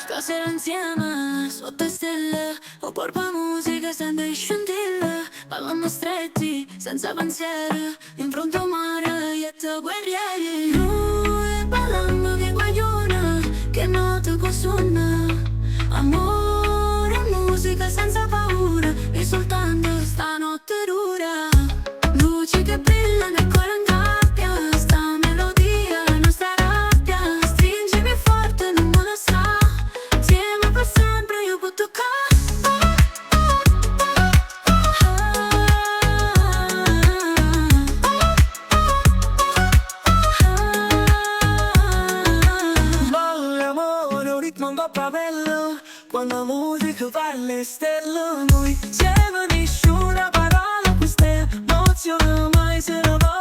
Stasera insieme, sotto stelle, o porpa musica sente scintille, ballando stretti, senza pensieri, in fronte al mare, io e te guerrieri. Noi ballando che guagliona, che note suona, amore e musica senza paura, e soltanto stanotte dura. Luci che brillano e cuore in gabbia, sta melodia, nostra rabbia, stringimi forte, non me lo sa, insieme per sempre io può toccare. Molle amore, un ritmo un po' bello, quando la musica parla le stelle, noi siamo nessuna parola, queste emozioni mai se ne va.